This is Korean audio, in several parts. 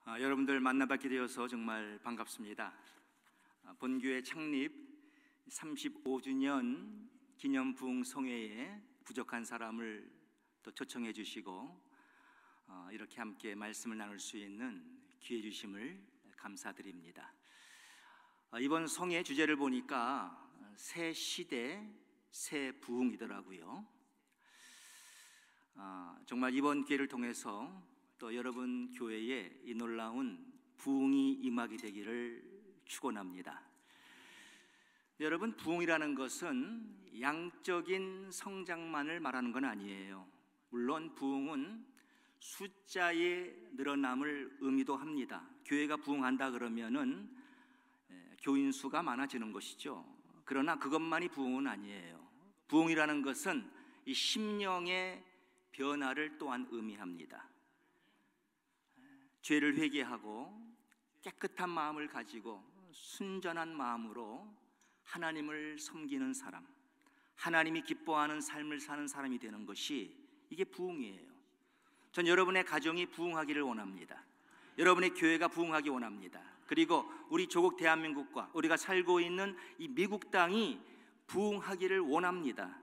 여러분들 만나뵙게 되어서 정말 반갑습니다. 본교회 창립 35주년 기념 부흥성회에 부족한 사람을 또 초청해 주시고 이렇게 함께 말씀을 나눌 수 있는 기회 주심을 감사드립니다. 이번 성회 주제를 보니까 새 시대 새 부흥이더라고요. 정말 이번 기회를 통해서 또 여러분 교회에 이 놀라운 부흥이 임하게 되기를 축원합니다. 여러분, 부흥이라는 것은 양적인 성장만을 말하는 건 아니에요. 물론 부흥은 숫자의 늘어남을 의미도 합니다. 교회가 부흥한다 그러면은 교인 수가 많아지는 것이죠. 그러나 그것만이 부흥은 아니에요. 부흥이라는 것은 이 심령의 변화를 또한 의미합니다. 죄를 회개하고 깨끗한 마음을 가지고 순전한 마음으로 하나님을 섬기는 사람, 하나님이 기뻐하는 삶을 사는 사람이 되는 것이 이게 부흥이에요. 전 여러분의 가정이 부흥하기를 원합니다. 여러분의 교회가 부흥하기 원합니다. 그리고 우리 조국 대한민국과 우리가 살고 있는 이 미국 땅이 부흥하기를 원합니다.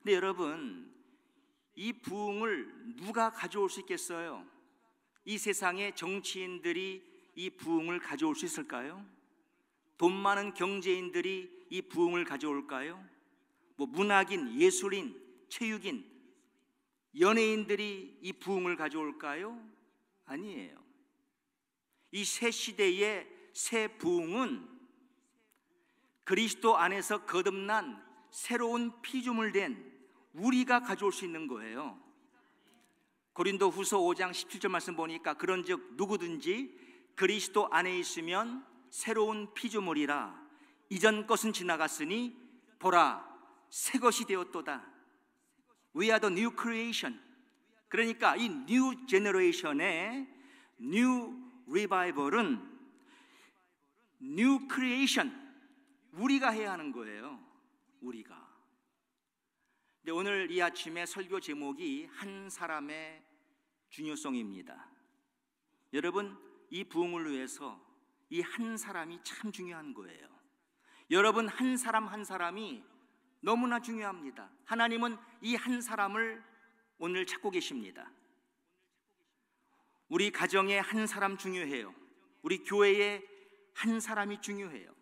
근데 여러분, 이 부흥을 누가 가져올 수 있겠어요? 이 세상의 정치인들이 이 부흥을 가져올 수 있을까요? 돈 많은 경제인들이 이 부흥을 가져올까요? 문학인, 예술인, 체육인, 연예인들이 이 부흥을 가져올까요? 아니에요. 이 새 시대의 새 부흥은 그리스도 안에서 거듭난 새로운 피조물 된 우리가 가져올 수 있는 거예요. 고린도 후서 5장 17절 말씀 보니까 그런즉 누구든지 그리스도 안에 있으면 새로운 피조물이라 이전 것은 지나갔으니 보라 새 것이 되었도다. We are the new creation. 그러니까 이 new generation의 new revival은 new creation, 우리가 해야 하는 거예요. 우리가. 근데 오늘 이 아침에 설교 제목이 한 사람의 중요성입니다. 여러분, 이 부흥을 위해서 이 한 사람이 참 중요한 거예요. 여러분 한 사람 한 사람이 너무나 중요합니다. 하나님은 이 한 사람을 오늘 찾고 계십니다. 우리 가정에 한 사람 중요해요. 우리 교회에 한 사람이 중요해요.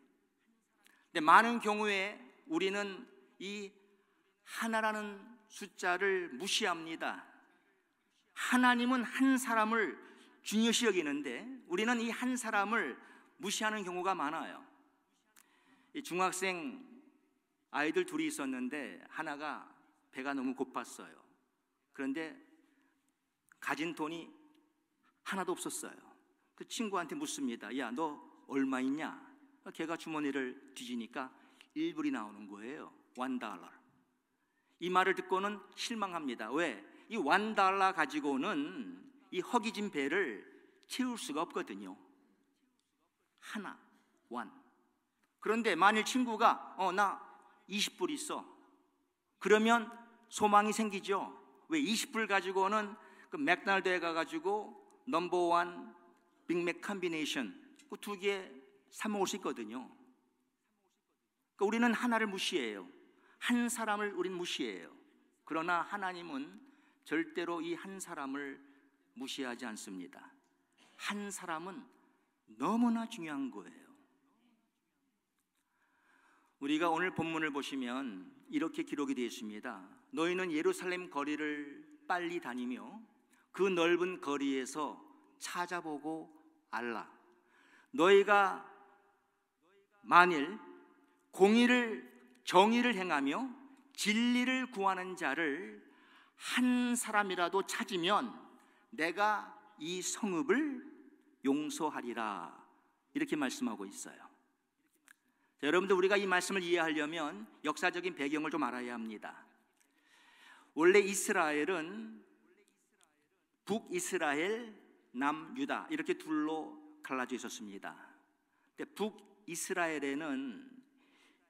근데 많은 경우에 우리는 이 하나라는 숫자를 무시합니다. 하나님은 한 사람을 중요시 여기는데 우리는 이 한 사람을 무시하는 경우가 많아요. 중학생 아이들 둘이 있었는데 하나가 배가 너무 고팠어요. 그런데 가진 돈이 하나도 없었어요. 그 친구한테 묻습니다. 야, 너 얼마 있냐? 걔가 주머니를 뒤지니까 1불이 나오는 거예요. $1. 이 말을 듣고는 실망합니다. 왜? 이 $1 가지고는 이 허기진 배를 채울 수가 없거든요. 하나, 원. 그런데 만일 친구가 나 20불 있어. 그러면 소망이 생기죠. 왜? 20불 가지고는 그 맥도날드에 가가지고 넘버원 빅맥 컴비네이션 그 두 개 사 먹을 수 있거든요. 그러니까 우리는 하나를 무시해요. 한 사람을 우린 무시해요. 그러나 하나님은 절대로 이 한 사람을 무시하지 않습니다. 한 사람은 너무나 중요한 거예요. 우리가 오늘 본문을 보시면 이렇게 기록이 되어 있습니다. 너희는 예루살렘 거리를 빨리 다니며 그 넓은 거리에서 찾아보고 알라. 너희가 만일 정의를 행하며 진리를 구하는 자를 한 사람이라도 찾으면 내가 이 성읍을 용서하리라. 이렇게 말씀하고 있어요. 자, 여러분들, 우리가 이 말씀을 이해하려면 역사적인 배경을 좀 알아야 합니다. 원래 이스라엘은 북이스라엘, 남유다 이렇게 둘로 갈라져 있었습니다. 근데 북이스라엘에는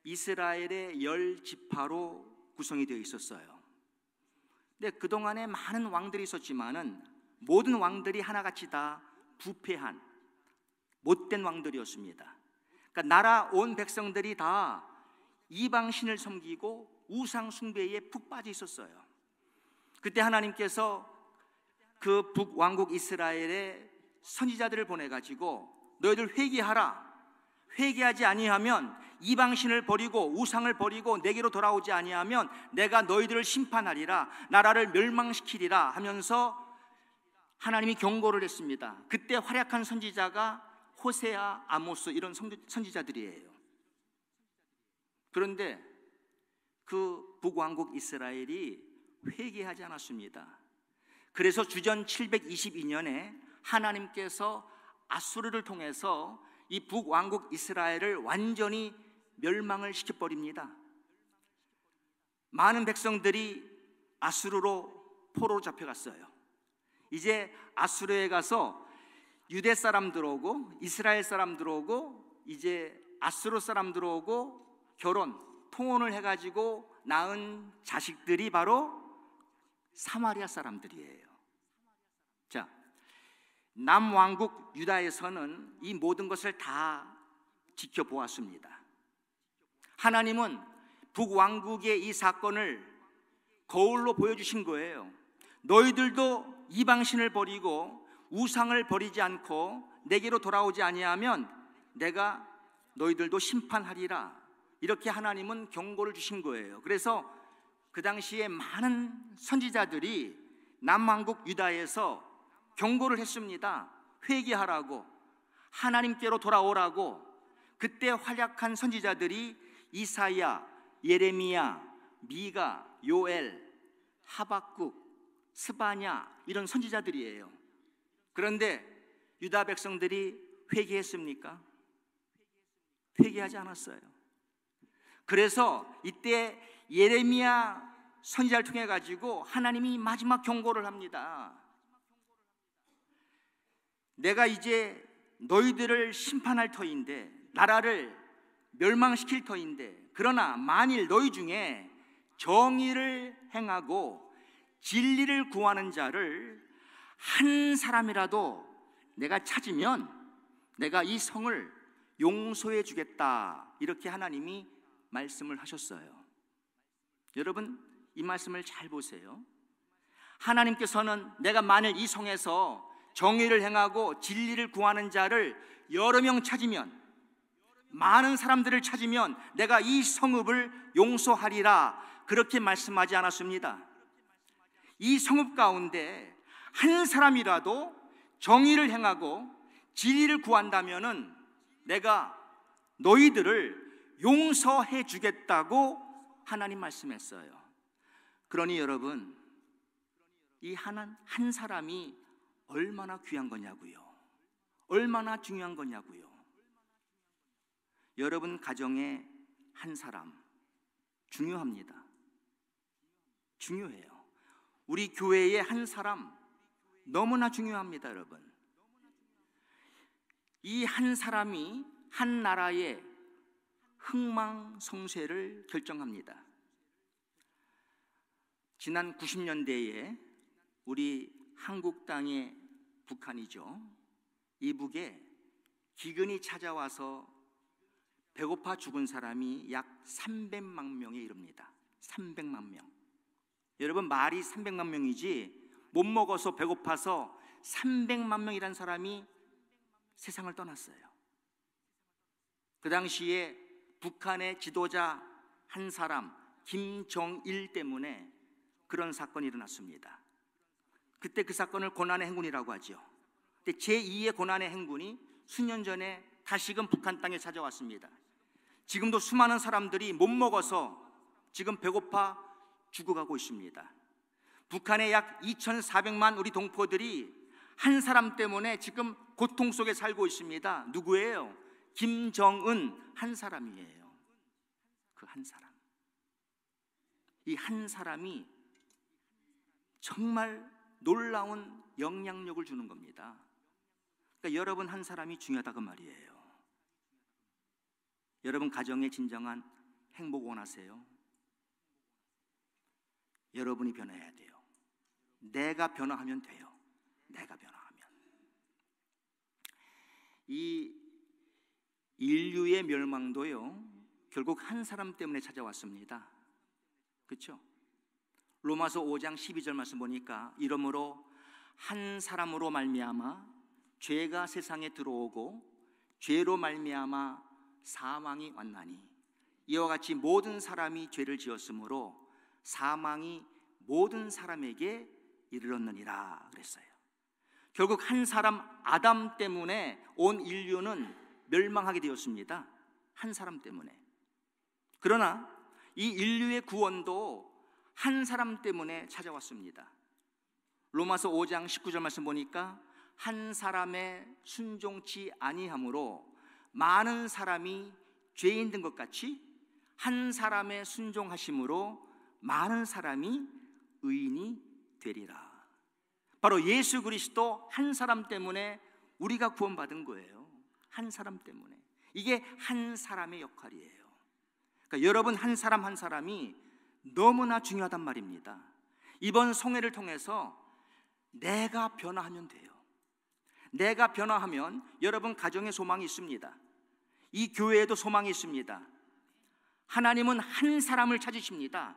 이스라엘의 10지파로 구성이 되어 있었어요. 근데 그동안에 많은 왕들이 있었지만은 모든 왕들이 하나같이 다 부패한 못된 왕들이었습니다. 그러니까 나라 온 백성들이 다 이방신을 섬기고 우상 숭배에 푹 빠져 있었어요. 그때 하나님께서 그 북왕국 이스라엘의 선지자들을 보내가지고 너희들 회개하라. 회개하지 아니하면 이방신을 버리고 우상을 버리고 내게로 돌아오지 아니하면 내가 너희들을 심판하리라, 나라를 멸망시키리라 하면서 하나님이 경고를 했습니다. 그때 활약한 선지자가 호세아, 아모스 이런 선지자들이에요. 그런데 그 북왕국 이스라엘이 회개하지 않았습니다. 그래서 주전 722년에 하나님께서 아수르를 통해서 이 북왕국 이스라엘을 완전히 멸망을 시켜버립니다. 많은 백성들이 아수르로 포로로 잡혀갔어요. 이제 아수르에 가서 유대 사람들 오고 이스라엘 사람들 오고 이제 아수르 사람들 오고 결혼, 통혼을 해가지고 낳은 자식들이 바로 사마리아 사람들이에요. 자, 남왕국 유다에서는 이 모든 것을 다 지켜보았습니다. 하나님은 북왕국의 이 사건을 거울로 보여주신 거예요. 너희들도 이방신을 버리고 우상을 버리지 않고 내게로 돌아오지 아니하면 내가 너희들도 심판하리라. 이렇게 하나님은 경고를 주신 거예요. 그래서 그 당시에 많은 선지자들이 남왕국 유다에서 경고를 했습니다. 회개하라고, 하나님께로 돌아오라고. 그때 활약한 선지자들이 이사야, 예레미야, 미가, 요엘, 하박국, 스바냐 이런 선지자들이에요. 그런데 유다 백성들이 회개했습니까? 회개하지 않았어요. 그래서 이때 예레미야 선지자를 통해 가지고 하나님이 마지막 경고를 합니다. 내가 이제 너희들을 심판할 터인데, 나라를 멸망시킬 터인데, 그러나 만일 너희 중에 정의를 행하고 진리를 구하는 자를 한 사람이라도 내가 찾으면 내가 이 성을 용서해 주겠다. 이렇게 하나님이 말씀을 하셨어요. 여러분, 이 말씀을 잘 보세요. 하나님께서는 내가 만일 이 성에서 정의를 행하고 진리를 구하는 자를 여러 명 찾으면, 많은 사람들을 찾으면 내가 이 성읍을 용서하리라, 그렇게 말씀하지 않았습니다. 이 성읍 가운데 한 사람이라도 정의를 행하고 진리를 구한다면은 내가 너희들을 용서해 주겠다고 하나님 말씀했어요. 그러니 여러분, 이 한 사람이 얼마나 귀한 거냐고요. 얼마나 중요한 거냐고요. 여러분 가정에 한 사람 중요합니다. 중요해요. 우리 교회에 한 사람 너무나 중요합니다, 여러분. 이 한 사람이 한 나라의 흥망성쇠를 결정합니다. 지난 90년대에 우리 한국 땅의 북한이죠. 이북에 기근이 찾아와서 배고파 죽은 사람이 약 300만 명에 이릅니다. 300만 명. 여러분, 말이 300만 명이지 못 먹어서 배고파서 300만 명이란 사람이 세상을 떠났어요. 그 당시에 북한의 지도자 한 사람, 김정일 때문에 그런 사건이 일어났습니다. 그때 그 사건을 고난의 행군이라고 하죠. 근데 제2의 고난의 행군이 수년 전에 다시금 북한 땅에 찾아왔습니다. 지금도 수많은 사람들이 못 먹어서 지금 배고파 죽어가고 있습니다. 북한의 약 2,400만 우리 동포들이 한 사람 때문에 지금 고통 속에 살고 있습니다. 누구예요? 김정은 한 사람이에요. 그 한 사람. 이 한 사람이 정말 놀라운 영향력을 주는 겁니다. 그러니까 여러분 한 사람이 중요하다고 말이에요. 여러분 가정에 진정한 행복 원하세요? 여러분이 변해야 돼요. 내가 변화하면 돼요. 내가 변화하면. 이 인류의 멸망도요, 결국 한 사람 때문에 찾아왔습니다. 그렇죠? 로마서 5장 12절 말씀 보니까 이러므로 한 사람으로 말미암아 죄가 세상에 들어오고 죄로 말미암아 사망이 왔나니 이와 같이 모든 사람이 죄를 지었으므로 사망이 모든 사람에게 이르렀느니라 그랬어요. 결국 한 사람 아담 때문에 온 인류는 멸망하게 되었습니다. 한 사람 때문에. 그러나 이 인류의 구원도 한 사람 때문에 찾아왔습니다. 로마서 5장 19절 말씀 보니까 한 사람의 순종치 아니함으로 많은 사람이 죄인 된 것 같이 한 사람의 순종하심으로 많은 사람이 의인이 되리라. 바로 예수 그리스도 한 사람 때문에 우리가 구원받은 거예요. 한 사람 때문에. 이게 한 사람의 역할이에요. 그러니까 여러분 한 사람 한 사람이 너무나 중요하단 말입니다. 이번 성회를 통해서 내가 변화하면 돼요. 내가 변화하면 여러분 가정에 소망이 있습니다. 이 교회에도 소망이 있습니다. 하나님은 한 사람을 찾으십니다.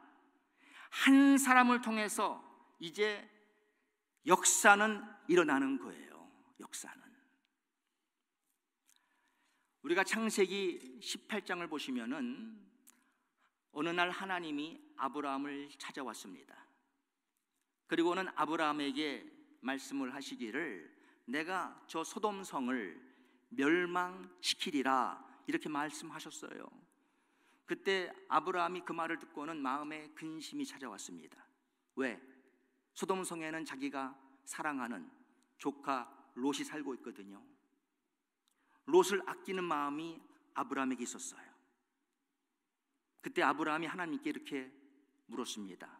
한 사람을 통해서 이제 역사는 일어나는 거예요. 역사는. 우리가 창세기 18장을 보시면은 어느 날 하나님이 아브라함을 찾아왔습니다. 그리고는 아브라함에게 말씀을 하시기를 내가 저 소돔성을 멸망시키리라 이렇게 말씀하셨어요. 그때 아브라함이 그 말을 듣고는 마음에 근심이 찾아왔습니다. 왜? 소돔성에는 자기가 사랑하는 조카 롯이 살고 있거든요. 롯을 아끼는 마음이 아브라함에게 있었어요. 그때 아브라함이 하나님께 이렇게 물었습니다.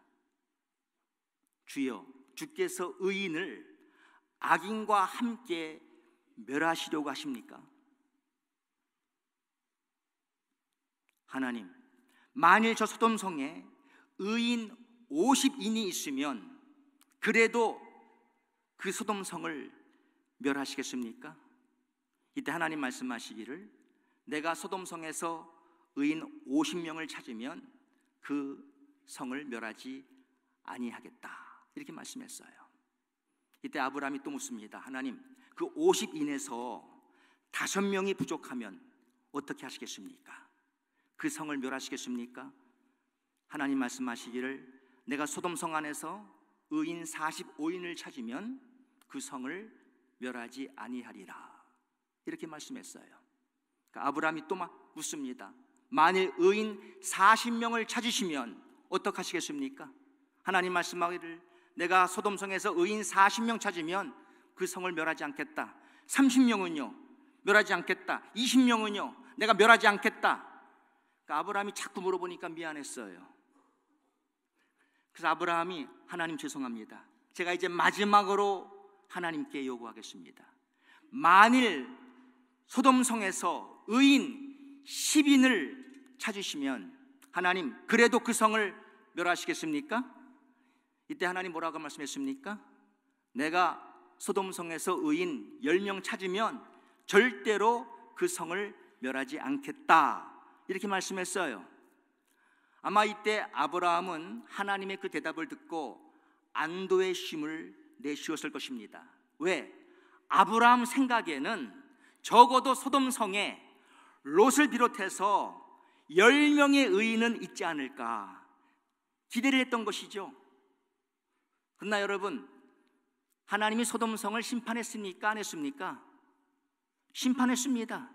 주여, 주께서 의인을 악인과 함께 멸하시려고 하십니까? 하나님, 만일 저 소돔성에 의인 50인이 있으면 그래도 그 소돔성을 멸하시겠습니까? 이때 하나님 말씀하시기를 내가 소돔성에서 의인 50명을 찾으면 그 성을 멸하지 아니하겠다 이렇게 말씀했어요. 이때 아브라함이 또 묻습니다. 하나님, 그 50인에서 5명이 부족하면 어떻게 하시겠습니까? 그 성을 멸하시겠습니까? 하나님 말씀하시기를 내가 소돔성 안에서 의인 45인을 찾으면 그 성을 멸하지 아니하리라 이렇게 말씀했어요. 그러니까 아브라함이 또 막 묻습니다. 만일 의인 40명을 찾으시면 어떻게 하시겠습니까? 하나님 말씀하기를 내가 소돔성에서 의인 40명 찾으면 그 성을 멸하지 않겠다. 30명은요 멸하지 않겠다. 20명은요 내가 멸하지 않겠다. 그러니까 아브라함이 자꾸 물어보니까 미안했어요. 그래서 아브라함이 하나님 죄송합니다. 제가 이제 마지막으로 하나님께 요구하겠습니다. 만일 소돔성에서 의인 10인을 찾으시면 하나님 그래도 그 성을 멸하시겠습니까? 이때 하나님 뭐라고 말씀했습니까? 내가 소돔성에서 의인 10명 찾으면 절대로 그 성을 멸하지 않겠다 이렇게 말씀했어요. 아마 이때 아브라함은 하나님의 그 대답을 듣고 안도의 쉼을 내쉬었을 것입니다. 왜? 아브라함 생각에는 적어도 소돔성에 롯을 비롯해서 10명의 의인은 있지 않을까 기대를 했던 것이죠. 그러나 여러분, 하나님이 소돔성을 심판했습니까? 안 했습니까? 심판했습니다.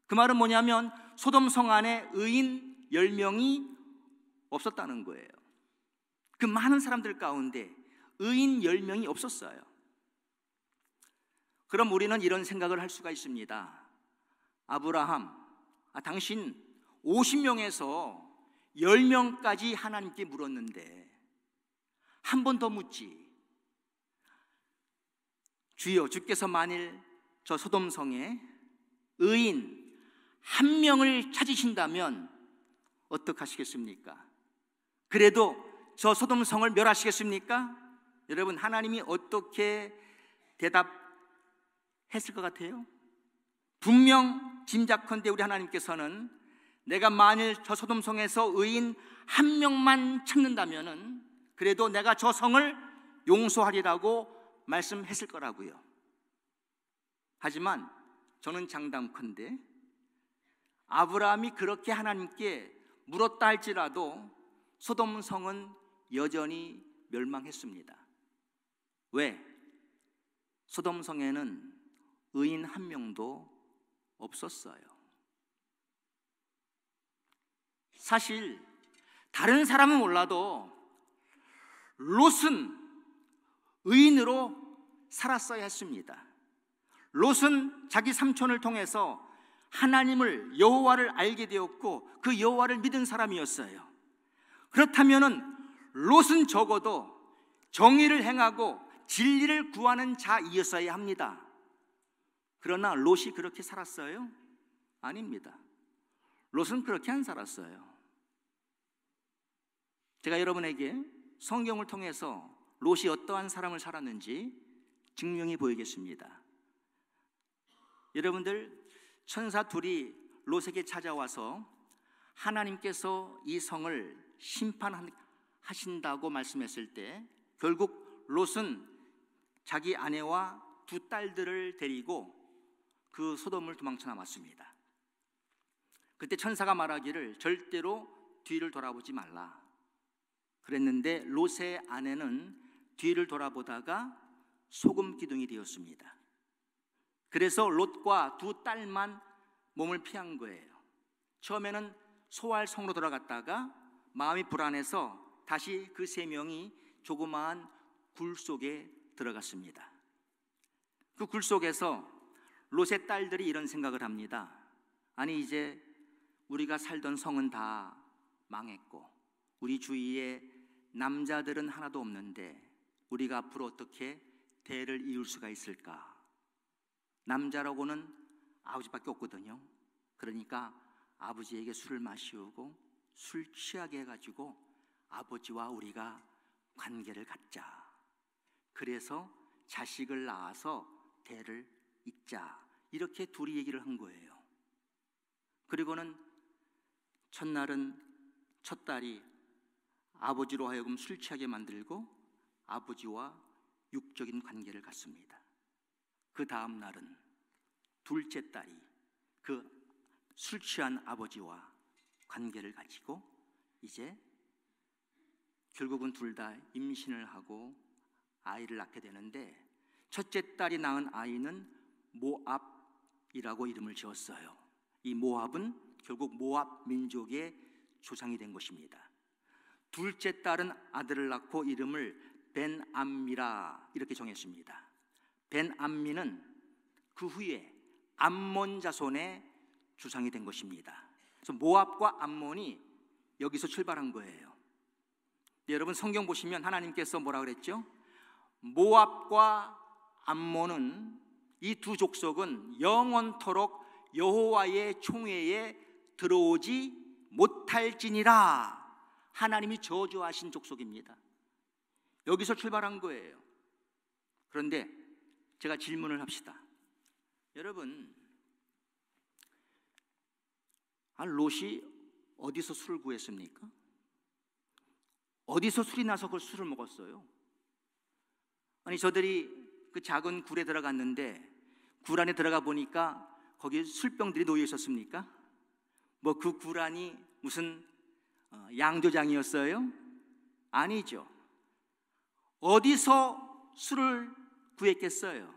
그 말은 뭐냐면 소돔성 안에 의인 10명이 없었다는 거예요. 그 많은 사람들 가운데 의인 10명이 없었어요. 그럼 우리는 이런 생각을 할 수가 있습니다. 아브라함, 당신 50명에서 10명까지 하나님께 물었는데 한 번 더 묻지. 주여, 주께서 만일 저 소돔성에 의인 1명을 찾으신다면 어떻게 하시겠습니까? 그래도 저 소돔성을 멸하시겠습니까? 여러분, 하나님이 어떻게 대답했을 것 같아요? 분명 짐작컨대 우리 하나님께서는 내가 만일 저 소돔성에서 의인 한 명만 찾는다면은 그래도 내가 저 성을 용서하리라고 말씀했을 거라고요. 하지만 저는 장담컨대 아브라함이 그렇게 하나님께 물었다 할지라도 소돔성은 여전히 멸망했습니다. 왜? 소돔성에는 의인 한 명도 없었어요. 사실 다른 사람은 몰라도 롯은 의인으로 살았어야 했습니다. 롯은 자기 삼촌을 통해서 하나님을, 여호와를 알게 되었고 그 여호와를 믿은 사람이었어요. 그렇다면은 롯은 적어도 정의를 행하고 진리를 구하는 자이었어야 합니다. 그러나 롯이 그렇게 살았어요? 아닙니다. 롯은 그렇게 안 살았어요. 제가 여러분에게 성경을 통해서 롯이 어떠한 사람을 살았는지 증명해 보이겠습니다. 여러분들, 천사 둘이 롯에게 찾아와서 하나님께서 이 성을 심판하신다고 말씀했을 때 결국 롯은 자기 아내와 두 딸들을 데리고 그 소돔을 도망쳐 나왔습니다. 그때 천사가 말하기를 절대로 뒤를 돌아보지 말라 그랬는데 롯의 아내는 뒤를 돌아보다가 소금 기둥이 되었습니다. 그래서 롯과 두 딸만 몸을 피한 거예요. 처음에는 소알 성으로 돌아갔다가 마음이 불안해서 다시 그 세 명이 조그마한 굴 속에 들어갔습니다. 그 굴 속에서 롯의 딸들이 이런 생각을 합니다. 아니, 이제 우리가 살던 성은 다 망했고 우리 주위에 남자들은 하나도 없는데 우리가 앞으로 어떻게 대를 이을 수가 있을까? 남자라고는 아버지밖에 없거든요. 그러니까 아버지에게 술을 마시우고 술 취하게 해가지고 아버지와 우리가 관계를 갖자. 그래서 자식을 낳아서 대를 잇자. 이렇게 둘이 얘기를 한 거예요. 그리고는 첫날은 첫 딸이 아버지로 하여금 술 취하게 만들고 아버지와 육적인 관계를 갖습니다. 그 다음 날은 둘째 딸이 그 술 취한 아버지와 관계를 가지고 이제 결국은 둘 다 임신을 하고 아이를 낳게 되는데 첫째 딸이 낳은 아이는 모압이라고 이름을 지었어요. 이 모압은 결국 모압 민족의 조상이 된 것입니다. 둘째 딸은 아들을 낳고 이름을 벤암미라 이렇게 정했습니다. 벤암미는 그 후에 암몬 자손의 조상이 된 것입니다. 그래서 모압과 암몬이 여기서 출발한 거예요. 여러분 성경 보시면 하나님께서 뭐라 그랬죠? 모압과 암몬은 이 두 족속은 영원토록 여호와의 총회에 들어오지 못할지니라. 하나님이 저주하신 족속입니다. 여기서 출발한 거예요. 그런데 제가 질문을 합시다. 여러분, 롯이 어디서 술을 구했습니까? 어디서 술이 나서 그 술을 먹었어요? 아니, 저들이 그 작은 굴에 들어갔는데 굴 안에 들어가 보니까 거기에 술병들이 놓여 있었습니까? 뭐 그 굴 안이 무슨 양조장이었어요? 아니죠. 어디서 술을 구했겠어요?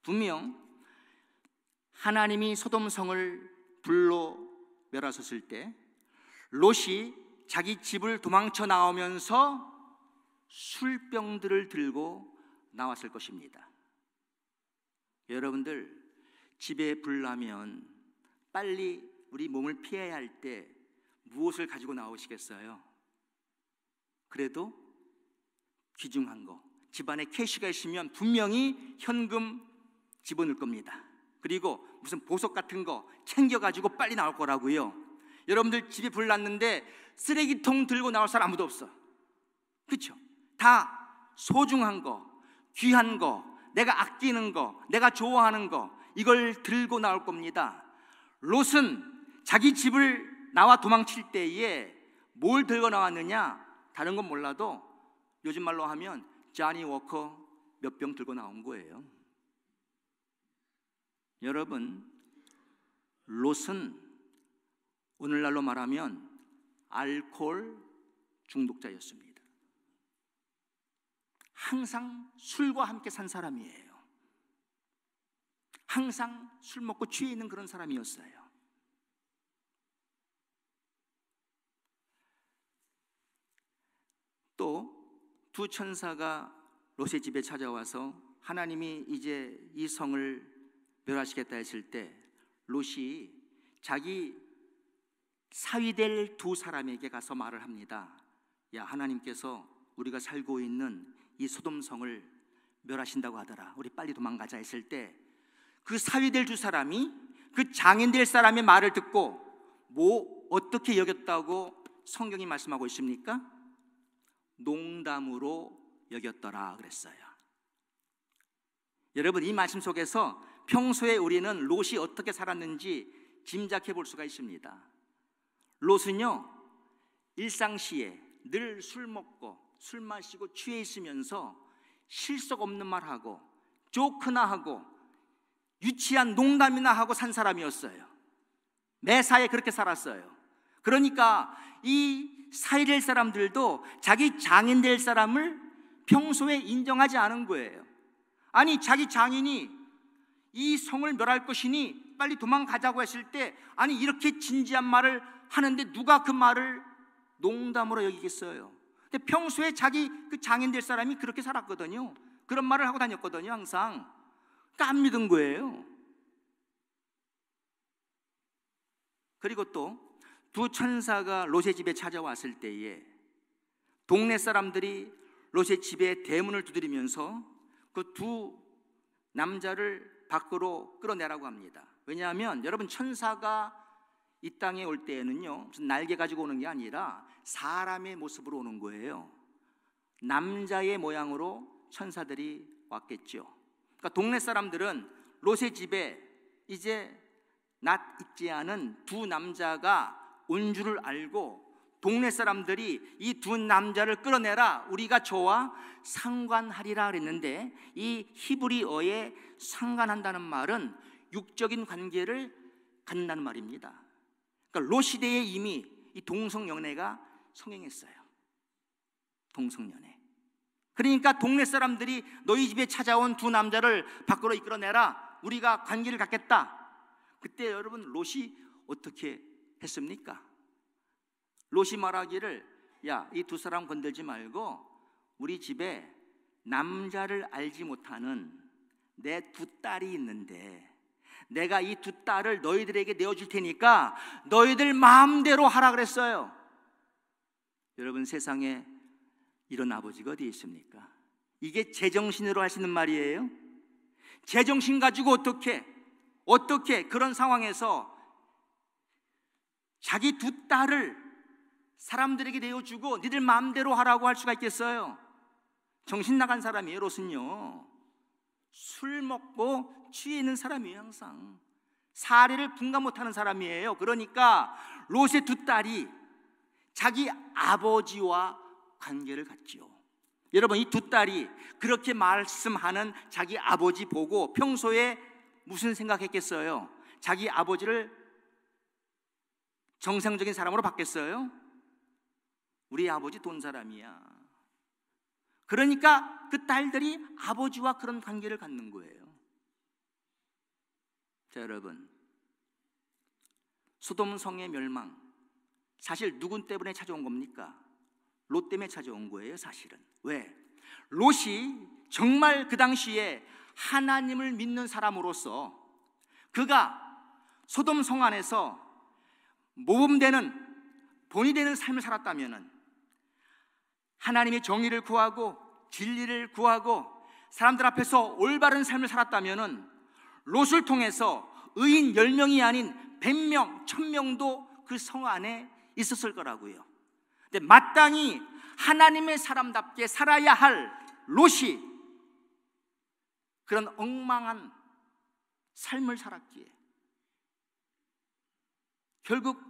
분명 하나님이 소돔성을 불로 멸하셨을 때 롯이 자기 집을 도망쳐 나오면서 술병들을 들고 나왔을 것입니다. 여러분들, 집에 불 나면 빨리 우리 몸을 피해야 할 때 무엇을 가지고 나오시겠어요? 그래도 귀중한 거, 집안에 캐시가 있으면 분명히 현금 집어넣을 겁니다. 그리고 무슨 보석 같은 거 챙겨가지고 빨리 나올 거라고요. 여러분들 집에 불 났는데 쓰레기통 들고 나올 사람 아무도 없어. 그렇죠? 다 소중한 거, 귀한 거, 내가 아끼는 거, 내가 좋아하는 거, 이걸 들고 나올 겁니다. 롯은 자기 집을 나와 도망칠 때에 뭘 들고 나왔느냐? 다른 건 몰라도 요즘 말로 하면 자니 워커 몇 병 들고 나온 거예요. 여러분, 롯은 오늘날로 말하면 알코올 중독자였습니다. 항상 술과 함께 산 사람이에요. 항상 술 먹고 취해 있는 그런 사람이었어요. 또 두 천사가 롯의 집에 찾아와서 하나님이 이제 이 성을 멸하시겠다 했을 때 롯이 자기 사위될 두 사람에게 가서 말을 합니다. 야, 하나님께서 우리가 살고 있는 이 소돔성을 멸하신다고 하더라. 우리 빨리 도망가자 했을 때 그 사위될 두 사람이 그 장인될 사람의 말을 듣고 뭐 어떻게 여겼다고 성경이 말씀하고 있습니까? 농담으로 여겼더라 그랬어요. 여러분, 이 말씀 속에서 평소에 우리는 롯이 어떻게 살았는지 짐작해 볼 수가 있습니다. 롯은요, 일상시에 늘 술 먹고 술 마시고 취해 있으면서 실속 없는 말하고 조크나 하고 유치한 농담이나 하고 산 사람이었어요. 매사에 그렇게 살았어요. 그러니까 이 사위될 사람들도 자기 장인 될 사람을 평소에 인정하지 않은 거예요. 아니, 자기 장인이 이 성을 멸할 것이니 빨리 도망가자고 했을 때, 아니 이렇게 진지한 말을 하는데 누가 그 말을 농담으로 여기겠어요? 근데 평소에 자기 그 장인 될 사람이 그렇게 살았거든요. 그런 말을 하고 다녔거든요, 항상. 그러니까 안 믿은 거예요. 그리고 또 두 천사가 롯의 집에 찾아왔을 때에 동네 사람들이 롯의 집에 대문을 두드리면서 그 두 남자를 밖으로 끌어내라고 합니다. 왜냐하면 여러분, 천사가 이 땅에 올 때에는요, 무슨 날개 가지고 오는 게 아니라 사람의 모습으로 오는 거예요. 남자의 모양으로 천사들이 왔겠죠. 그러니까 동네 사람들은 롯의 집에 이제 낯 익지 않은 두 남자가 온 줄을 알고 동네 사람들이 이 두 남자를 끌어내라, 우리가 저와 상관하리라 그랬는데, 이 히브리어에 상관한다는 말은 육적인 관계를 갖는다는 말입니다. 그러니까 롯 시대에 이미 이 동성연애가 성행했어요. 동성연애. 그러니까 동네 사람들이 너희 집에 찾아온 두 남자를 밖으로 이끌어내라, 우리가 관계를 갖겠다. 그때 여러분, 롯이 어떻게 했습니까? 롯이 말하기를, 야, 이 두 사람 건들지 말고 우리 집에 남자를 알지 못하는 내 두 딸이 있는데 내가 이 두 딸을 너희들에게 내어줄 테니까 너희들 마음대로 하라 그랬어요. 여러분, 세상에 이런 아버지가 어디 있습니까? 이게 제정신으로 하시는 말이에요? 제정신 가지고 어떻게 그런 상황에서 자기 두 딸을 사람들에게 내어주고 니들 마음대로 하라고 할 수가 있겠어요? 정신 나간 사람이에요. 롯은요, 술 먹고 취해 있는 사람이에요. 항상 사례를 분간 못하는 사람이에요. 그러니까 롯의 두 딸이 자기 아버지와 관계를 갖지요. 여러분, 이 두 딸이 그렇게 말씀하는 자기 아버지 보고 평소에 무슨 생각했겠어요? 자기 아버지를 정상적인 사람으로 봤겠어요? 우리 아버지 돈 사람이야. 그러니까 그 딸들이 아버지와 그런 관계를 갖는 거예요. 자, 여러분, 소돔 성의 멸망, 사실 누구 때문에 찾아온 겁니까? 롯 때문에 찾아온 거예요, 사실은. 왜? 롯이 정말 그 당시에 하나님을 믿는 사람으로서 그가 소돔 성 안에서 모범되는, 본이 되는 삶을 살았다면, 하나님의 정의를 구하고 진리를 구하고 사람들 앞에서 올바른 삶을 살았다면 롯을 통해서 의인 10명이 아닌 100명, 1000명도 그 성 안에 있었을 거라고요. 근데 마땅히 하나님의 사람답게 살아야 할 롯이 그런 엉망한 삶을 살았기에 결국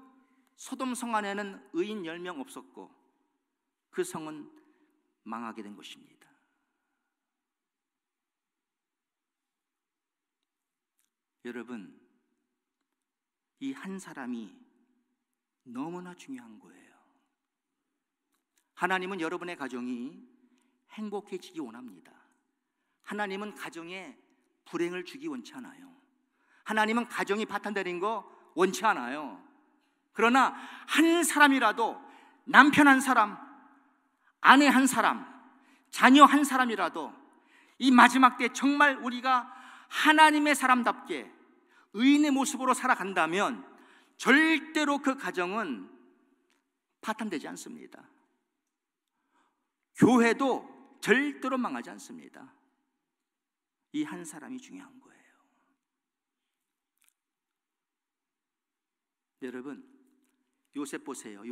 소돔 성 안에는 의인 10명 없었고 그 성은 망하게 된 것입니다. 여러분, 이 한 사람이 너무나 중요한 거예요. 하나님은 여러분의 가정이 행복해지기 원합니다. 하나님은 가정에 불행을 주기 원치 않아요. 하나님은 가정이 파탄되는 거 원치 않아요. 그러나 한 사람이라도, 남편 한 사람, 아내 한 사람, 자녀 한 사람이라도 이 마지막 때 정말 우리가 하나님의 사람답게 의인의 모습으로 살아간다면 절대로 그 가정은 파탄되지 않습니다. 교회도 절대로 망하지 않습니다. 이 한 사람이 중요한 거예요. 여러분, 요셉 보세요.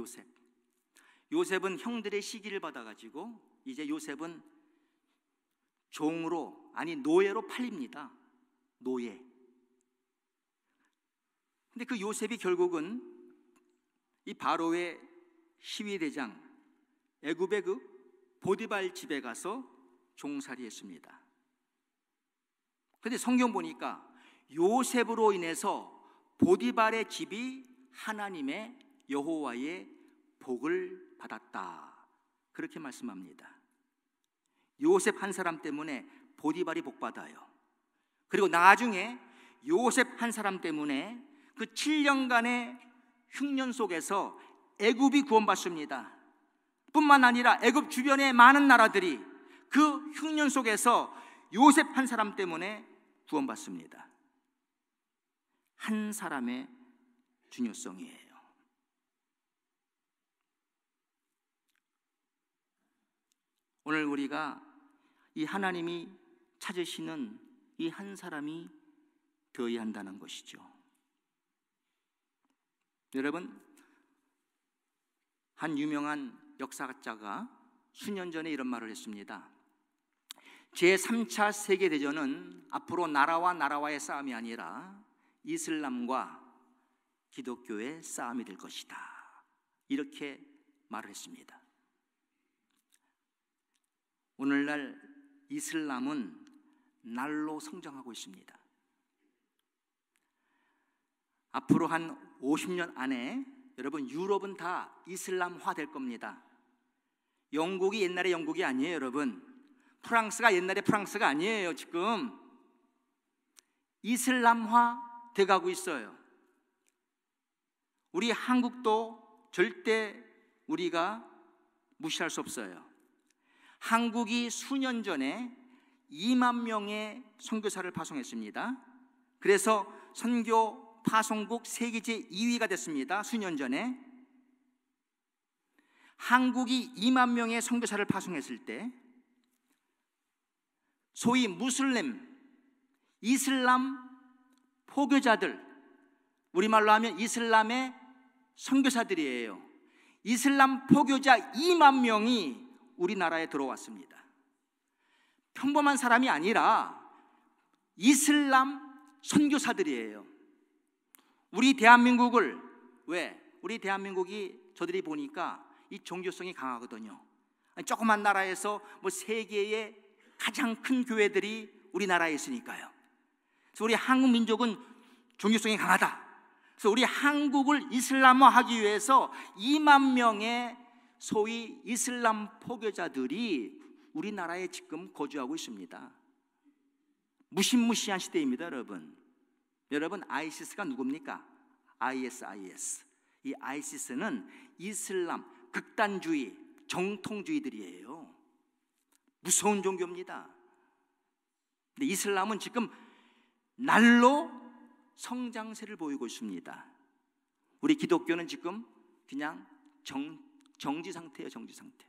요셉은 형들의 시기를 받아가지고 이제 요셉은 종으로, 아니 노예로 팔립니다. 노예. 근데 그 요셉이 결국은 이 바로의 시위대장 애굽의 그 보디발 집에 가서 종살이했습니다. 근데 성경 보니까 요셉으로 인해서 보디발의 집이 하나님의 여호와의 복을 받았다, 그렇게 말씀합니다. 요셉 한 사람 때문에 보디발이 복받아요. 그리고 나중에 요셉 한 사람 때문에 그 7년간의 흉년 속에서 애굽이 구원받습니다. 뿐만 아니라 애굽 주변의 많은 나라들이 그 흉년 속에서 요셉 한 사람 때문에 구원받습니다. 한 사람의 중요성이에요. 오늘 우리가 이 하나님이 찾으시는 이 한 사람이 되어야 한다는 것이죠. 여러분, 한 유명한 역사가자가 수년 전에 이런 말을 했습니다. 제3차 세계대전은 앞으로 나라와 나라와의 싸움이 아니라 이슬람과 기독교의 싸움이 될 것이다, 이렇게 말을 했습니다. 오늘날 이슬람은 날로 성장하고 있습니다. 앞으로 한 50년 안에 여러분, 유럽은 다 이슬람화 될 겁니다. 영국이 옛날의 영국이 아니에요, 여러분. 프랑스가 옛날의 프랑스가 아니에요. 지금 이슬람화 돼가고 있어요. 우리 한국도 절대 우리가 무시할 수 없어요. 한국이 수년 전에 2만 명의 선교사를 파송했습니다. 그래서 선교 파송국 세계제 2위가 됐습니다. 수년 전에 한국이 2만 명의 선교사를 파송했을 때 소위 무슬림, 이슬람 포교자들, 우리말로 하면 이슬람의 선교사들이에요. 이슬람 포교자 2만 명이 우리나라에 들어왔습니다. 평범한 사람이 아니라 이슬람 선교사들이에요. 우리 대한민국을, 우리 대한민국이 저들이 보니까 이 종교성이 강하거든요. 조그만 나라에서 뭐 세계의 가장 큰 교회들이 우리나라에 있으니까요. 그래서 우리 한국 민족은 종교성이 강하다. 그래서 우리 한국을 이슬람화하기 위해서 2만 명의 소위 이슬람 포교자들이 우리나라에 지금 거주하고 있습니다. 무시무시한 시대입니다, 여러분. 여러분, 아이시스가 누굽니까? IS. 이 아이시스는 이슬람 극단주의 정통주의들이에요. 무서운 종교입니다. 근데 이슬람은 지금 날로 성장세를 보이고 있습니다. 우리 기독교는 지금 그냥 정지 상태예요. 정지 상태.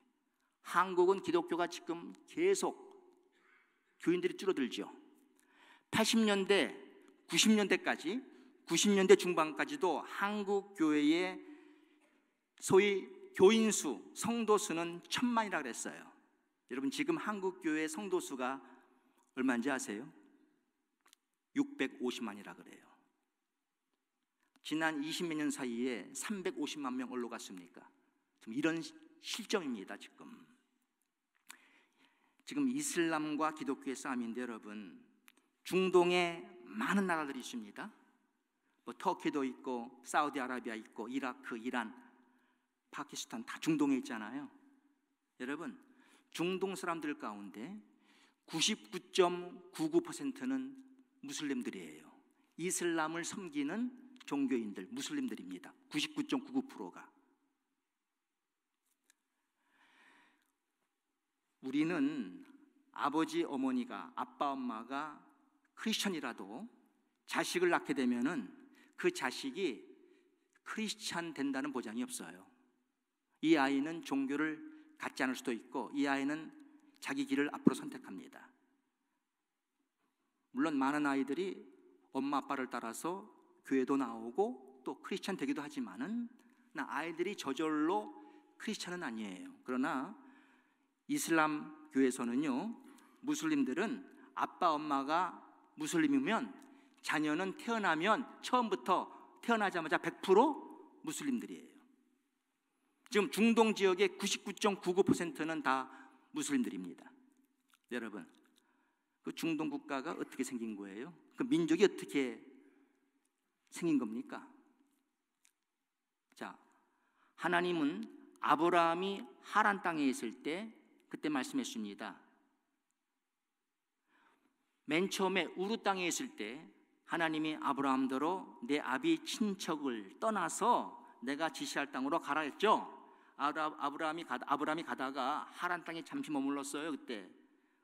한국은 기독교가 지금 계속 교인들이 줄어들죠. 80년대, 90년대 중반까지도 한국 교회의 소위 교인 수, 성도 수는 1000만이라고 그랬어요. 여러분, 지금 한국 교회 성도 수가 얼마인지 아세요? 650만이라 그래요. 지난 20몇 년 사이에 350만 명 어디로 갔습니까? 지금 이런 실정입니다. 지금 이슬람과 기독교의 싸움인데 여러분, 중동에 많은 나라들이 있습니다. 뭐 터키도 있고 사우디아라비아 있고 이라크, 이란, 파키스탄 다 중동에 있잖아요. 여러분, 중동 사람들 가운데 99.99%는 무슬림들이에요. 이슬람을 섬기는 종교인들, 무슬림들입니다. 99.99%가. 우리는 아버지, 어머니가, 아빠, 엄마가 크리스천이라도 자식을 낳게 되면은 그 자식이 크리스천 된다는 보장이 없어요. 이 아이는 종교를 갖지 않을 수도 있고 이 아이는 자기 길을 앞으로 선택합니다. 물론 많은 아이들이 엄마 아빠를 따라서 교회도 나오고 또 크리스천 되기도 하지만은 아이들이 저절로 크리스천은 아니에요. 그러나 이슬람 교회에서는요, 무슬림들은 아빠 엄마가 무슬림이면 자녀는 태어나면 처음부터 태어나자마자 100% 무슬림들이에요. 지금 중동 지역의 99.99%는 다 무슬림들입니다. 여러분, 그 중동 국가가 어떻게 생긴 거예요? 그 민족이 어떻게 생긴 겁니까? 자, 하나님은 아브라함이 하란 땅에 있을 때 그때 말씀했습니다. 맨 처음에 우르 땅에 있을 때 하나님이 아브라함더러 내 아비 친척을 떠나서 내가 지시할 땅으로 가라 했죠. 아브라함이 가다가 하란 땅에 잠시 머물렀어요. 그때.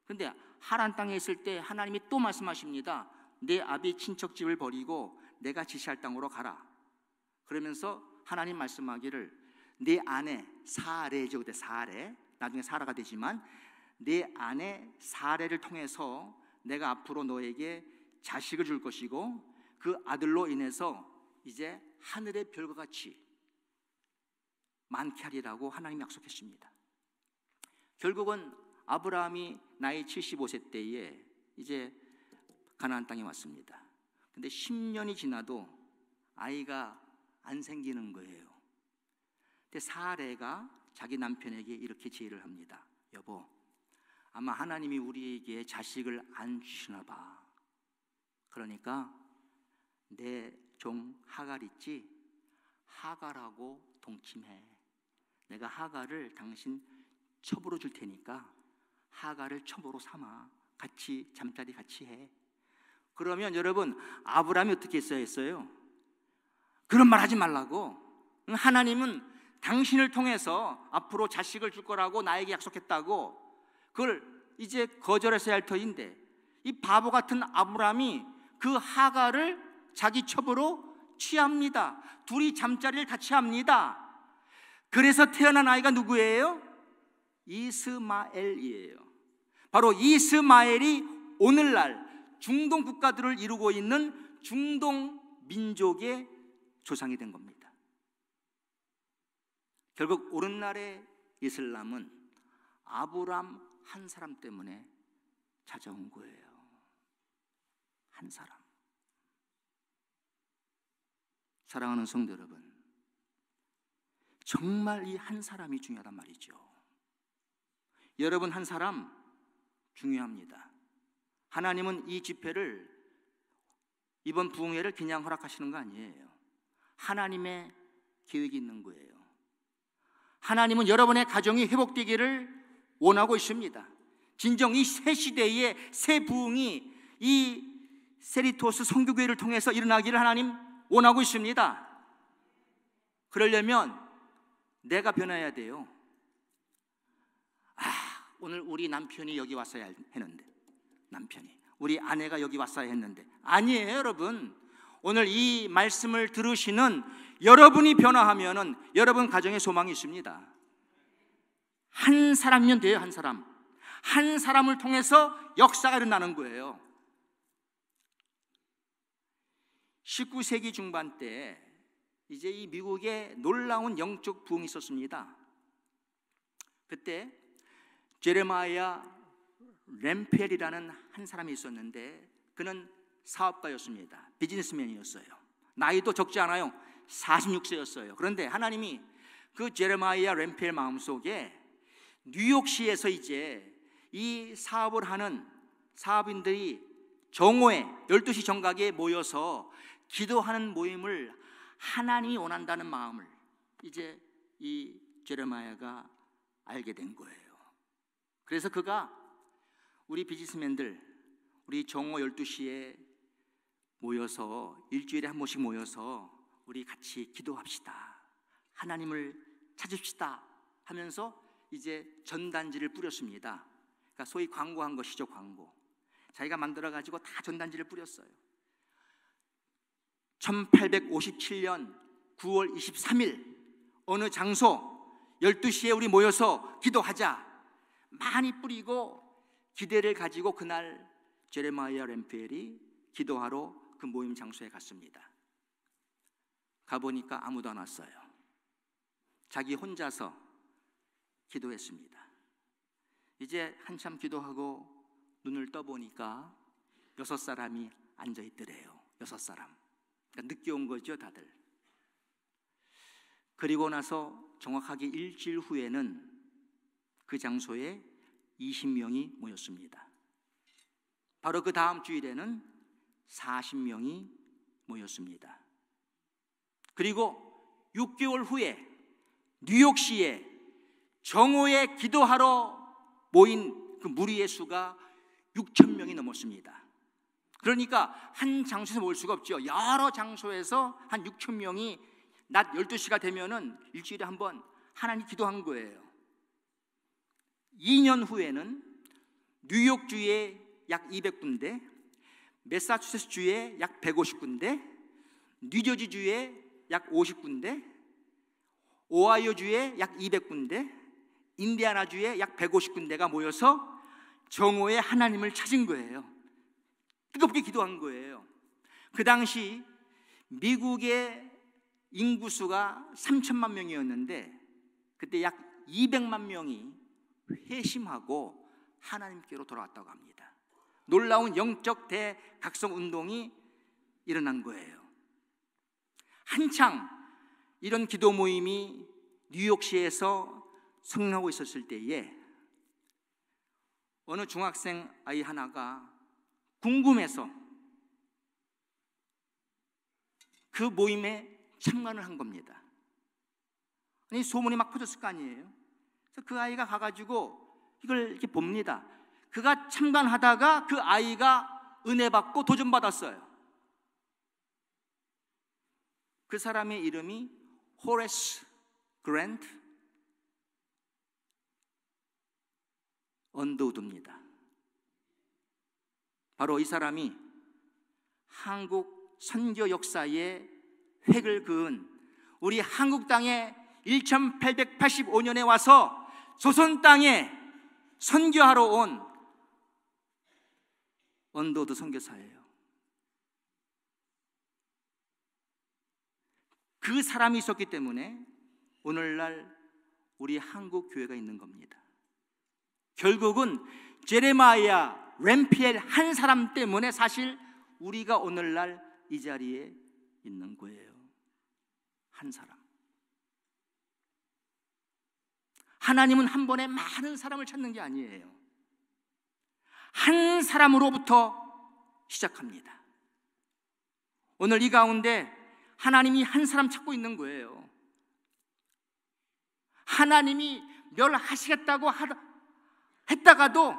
근데 하란 땅에 있을 때 하나님이 또 말씀하십니다. 내 아비 친척집을 버리고 내가 지시할 땅으로 가라. 그러면서 하나님 말씀하기를 내 아내 사레죠. 그때 사레, 나중에 사라가 되지만 내 아내 사레를 통해서 내가 앞으로 너에게 자식을 줄 것이고 그 아들로 인해서 이제 하늘의 별과 같이 많게 하리라고 하나님이 약속했습니다. 결국은 아브라함이 나이 75세 때에 이제 가나안 땅에 왔습니다. 근데 10년이 지나도 아이가 안 생기는 거예요. 근데 사레가 자기 남편에게 이렇게 제의를 합니다. 여보, 아마 하나님이 우리에게 자식을 안 주시나 봐. 그러니까 내 종 하갈 있지? 하갈하고 동침해. 내가 하갈을 당신 첩으로 줄 테니까 하갈을 첩으로 삼아. 같이 잠자리 같이 해. 그러면 여러분, 아브라함이 어떻게 했어요? 그런 말 하지 말라고. 하나님은 당신을 통해서 앞으로 자식을 줄 거라고 나에게 약속했다고. 그걸 이제 거절했어야 할 터인데 이 바보 같은 아브라함이 그 하갈을 자기 첩으로 취합니다. 둘이 잠자리를 같이 합니다. 그래서 태어난 아이가 누구예요? 이스마엘이에요. 바로 이스마엘이 오늘날 중동 국가들을 이루고 있는 중동 민족의 조상이 된 겁니다. 결국 오늘날의 이슬람은 아브람 한 사람 때문에 찾아온 거예요. 한 사람. 사랑하는 성도 여러분, 정말 이 한 사람이 중요하단 말이죠. 여러분 한 사람 중요합니다. 하나님은 이 집회를, 이번 부흥회를 그냥 허락하시는 거 아니에요. 하나님의 계획이 있는 거예요. 하나님은 여러분의 가정이 회복되기를 원하고 있습니다. 진정 이 새 시대의 새 부흥이 이 세리토스 선교교회를 통해서 일어나기를 하나님 원하고 있습니다. 그러려면 내가 변해야 돼요. 오늘 우리 남편이 여기 왔어야 했는데, 남편이, 우리 아내가 여기 왔어야 했는데, 아니에요. 여러분, 오늘 이 말씀을 들으시는 여러분이 변화하면은 여러분 가정에 소망이 있습니다. 한 사람이면 돼요. 한 사람. 한 사람을 통해서 역사가 일어나는 거예요. 19세기 중반 때 이제 이 미국에 놀라운 영적 부흥이 있었습니다. 그때 제레마야 램펠이라는 한 사람이 있었는데 그는 사업가였습니다. 비즈니스맨이었어요. 나이도 적지 않아요. 46세였어요. 그런데 하나님이 그 제레마이아 램펠 마음속에 뉴욕시에서 이제 이 사업을 하는 사업인들이 정오에 12시 정각에 모여서 기도하는 모임을 하나님이 원한다는 마음을 이제 이 제레마야가 알게 된 거예요. 그래서 그가 우리 비즈니스맨들 우리 정오 12시에 모여서 일주일에 한 번씩 모여서 우리 같이 기도합시다, 하나님을 찾읍시다 하면서 이제 전단지를 뿌렸습니다. 그러니까 소위 광고한 것이죠. 광고 자기가 만들어가지고 다 전단지를 뿌렸어요. 1857년 9월 23일 어느 장소 12시에 우리 모여서 기도하자 많이 뿌리고 기대를 가지고 그날 제레마이아 램펠이 기도하러 그 모임 장소에 갔습니다. 가보니까 아무도 안 왔어요. 자기 혼자서 기도했습니다. 이제 한참 기도하고 눈을 떠보니까 6사람이 앉아있더래요. 6사람. 그러니까 늦게 온 거죠, 다들. 그리고 나서 정확하게 일주일 후에는 그 장소에 20명이 모였습니다. 바로 그 다음 주일에는 40명이 모였습니다. 그리고 6개월 후에 뉴욕시에 정오에 기도하러 모인 그 무리의 수가 6,000명이 넘었습니다. 그러니까 한 장소에서 모일 수가 없죠. 여러 장소에서 한 6,000명이 낮 12시가 되면은 일주일에 한 번 하나님 기도한 거예요. 2년 후에는 뉴욕주에 약 200군데, 매사추세츠주에 약 150군데, 뉴저지주에 약 50군데, 오하이오주에 약 200군데, 인디아나주에 약 150군데가 모여서 정오에 하나님을 찾은 거예요. 뜨겁게 기도한 거예요. 그 당시 미국의 인구수가 3천만 명이었는데 그때 약 200만 명이 회심하고 하나님께로 돌아왔다고 합니다. 놀라운 영적 대각성 운동이 일어난 거예요. 한창 이런 기도 모임이 뉴욕시에서 성행하고 있었을 때에 어느 중학생 아이 하나가 궁금해서 그 모임에 참관을 한 겁니다. 아니, 소문이 막 퍼졌을 거 아니에요. 그래서 그 아이가 가가지고 이걸 이렇게 봅니다. 그가 참관하다가 그 아이가 은혜 받고 도전 받았어요. 그 사람의 이름이 호레스 그랜트 언더우드입니다. 바로 이 사람이 한국 선교 역사에 획을 그은 우리 한국 땅에 1885년에 와서 조선 땅에 선교하러 온 언더우드 선교사예요. 그 사람이 있었기 때문에 오늘날 우리 한국 교회가 있는 겁니다. 결국은 제레마이아 램펠 한 사람 때문에 사실 우리가 오늘날 이 자리에 있는 거예요. 한 사람. 하나님은 한 번에 많은 사람을 찾는 게 아니에요. 한 사람으로부터 시작합니다. 오늘 이 가운데 하나님이 한 사람 찾고 있는 거예요. 하나님이 멸하시겠다고 했다가도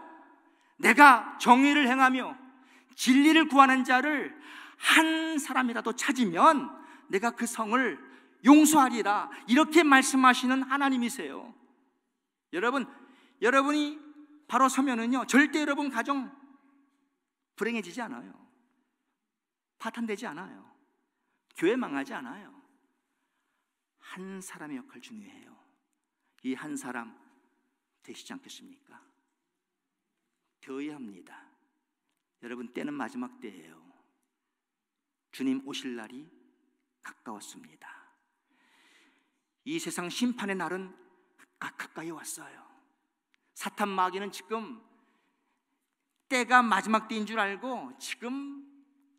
내가 정의를 행하며 진리를 구하는 자를 한 사람이라도 찾으면 내가 그 성을 용서하리라, 이렇게 말씀하시는 하나님이세요. 여러분이 바로 서면은요 절대 여러분 가정 불행해지지 않아요. 파탄되지 않아요. 교회 망하지 않아요. 한 사람의 역할 중요해요. 이 한 사람 되시지 않겠습니까? 되어야 합니다. 여러분, 때는 마지막 때예요. 주님 오실 날이 가까웠습니다. 이 세상 심판의 날은 가까이 왔어요. 사탄 마귀는 지금 때가 마지막 때인 줄 알고 지금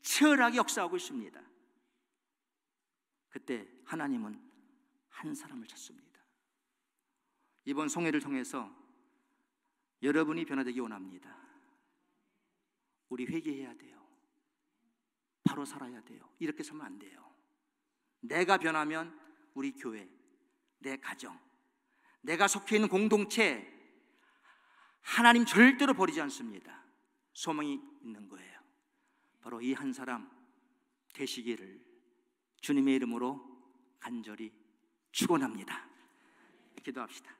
치열하게 역사하고 있습니다. 그때 하나님은 한 사람을 찾습니다. 이번 송해를 통해서 여러분이 변화되기 원합니다. 우리 회개해야 돼요. 바로 살아야 돼요. 이렇게 살면 안 돼요. 내가 변하면 우리 교회, 내 가정, 내가 속해 있는 공동체, 하나님 절대로 버리지 않습니다. 소망이 있는 거예요. 바로 이 한 사람 되시기를 주님의 이름으로 간절히 축원합니다. 기도합시다.